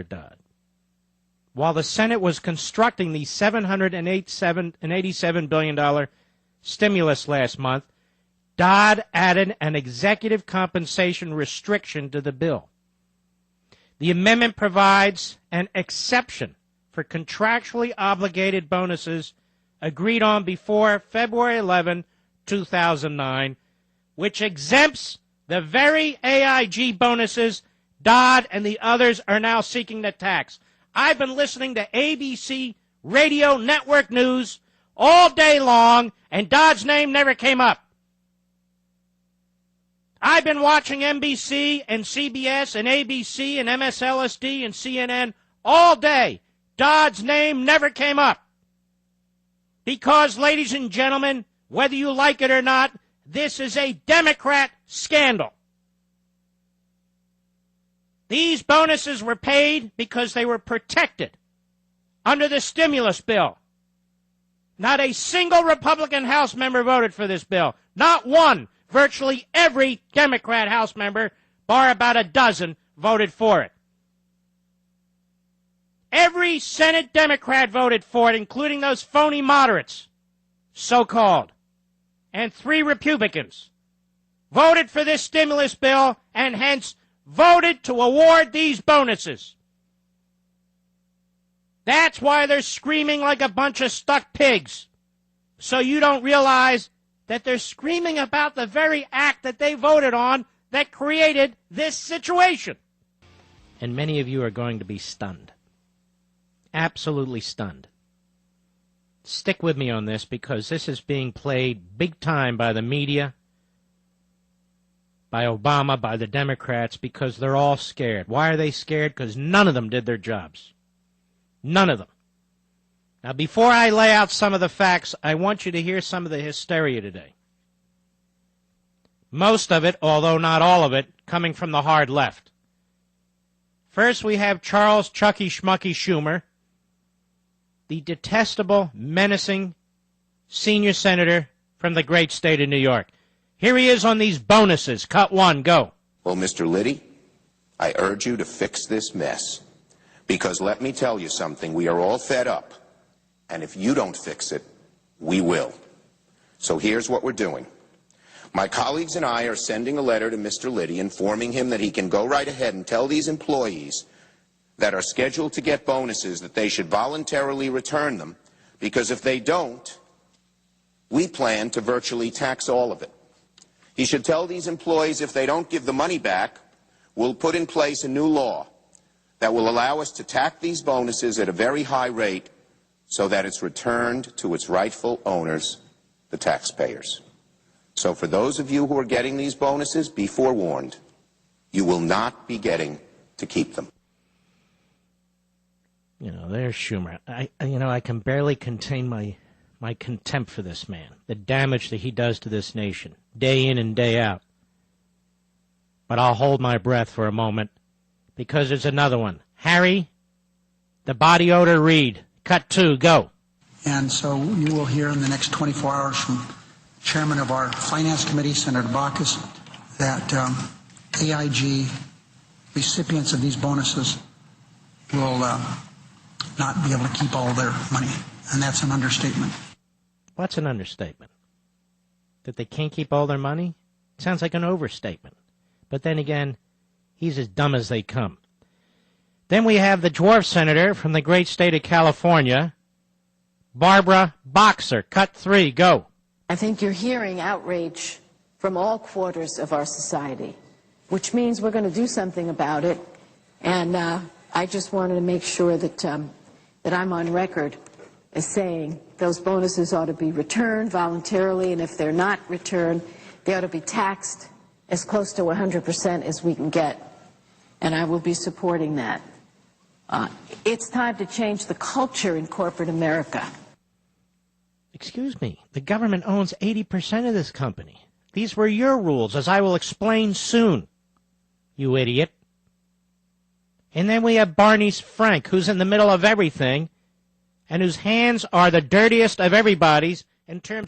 Dodd. While the Senate was constructing the $787 billion stimulus last month, Dodd added an executive compensation restriction to the bill. The amendment provides an exception for contractually obligated bonuses agreed on before February 11, 2009, which exempts the very AIG bonuses Dodd and the others are now seeking to tax. I've been listening to ABC Radio Network News all day long, and Dodd's name never came up. I've been watching NBC and CBS and ABC and MSLSD and CNN all day. Dodd's name never came up. Because, ladies and gentlemen, whether you like it or not, this is a Democrat scandal. These bonuses were paid because they were protected under the stimulus bill. Not a single Republican House member voted for this bill. Not one. Virtually every Democrat House member, bar about a dozen, voted for it. Every Senate Democrat voted for it, including those phony moderates, so-called, and 3 Republicans, voted for this stimulus bill and hence voted to award these bonuses. That's why they're screaming like a bunch of stuck pigs. So you don't realize that they're screaming about the very act that they voted on that created this situation. And many of you are going to be stunned. Absolutely stunned. Stick with me on this because this is being played big time by the media, by Obama, by the Democrats, because they're all scared. Why are they scared? Because none of them did their jobs. None of them. Now, before I lay out some of the facts, I want you to hear some of the hysteria today. Most of it, although not all of it, coming from the hard left. First, we have Charles Chucky Schmucky Schumer, the detestable, menacing senior senator from the great state of New York. Here he is on these bonuses. Cut 1, go. Well, Mr. Liddy, I urge you to fix this mess. Because let me tell you something, we are all fed up. And if you don't fix it, we will. So here's what we're doing. My colleagues and I are sending a letter to Mr. Liddy informing him that he can go right ahead and tell these employees that are scheduled to get bonuses that they should voluntarily return them, because if they don't, we plan to virtually tax all of it. He should tell these employees if they don't give the money back, we'll put in place a new law that will allow us to tax these bonuses at a very high rate so that it's returned to its rightful owners, the taxpayers. So for those of you who are getting these bonuses, be forewarned. You will not be getting to keep them. You know, there's Schumer. I can barely contain my contempt for this man, the damage that he does to this nation, day in and day out. But I'll hold my breath for a moment, because there's another one. Harry, the body odor Reid. Cut 2, go. And so you will hear in the next 24 hours from Chairman of our Finance Committee, Senator Baucus, that AIG recipients of these bonuses will not be able to keep all their money. And that's an understatement. What's an understatement? That they can't keep all their money? Sounds like an overstatement. But then again, he's as dumb as they come. Then we have the dwarf senator from the great state of California, Barbara Boxer. Cut 3, go. I think you're hearing outrage from all quarters of our society, which means we're going to do something about it. And I just wanted to make sure that I'm on record as saying those bonuses ought to be returned voluntarily, and if they're not returned, they ought to be taxed as close to 100% as we can get. And I will be supporting that. It's time to change the culture in corporate America. Excuse me, the government owns 80% of this company. These were your rules, as I will explain soon, you idiot. And then we have Barney Frank, who's in the middle of everything, and whose hands are the dirtiest of everybody's in terms of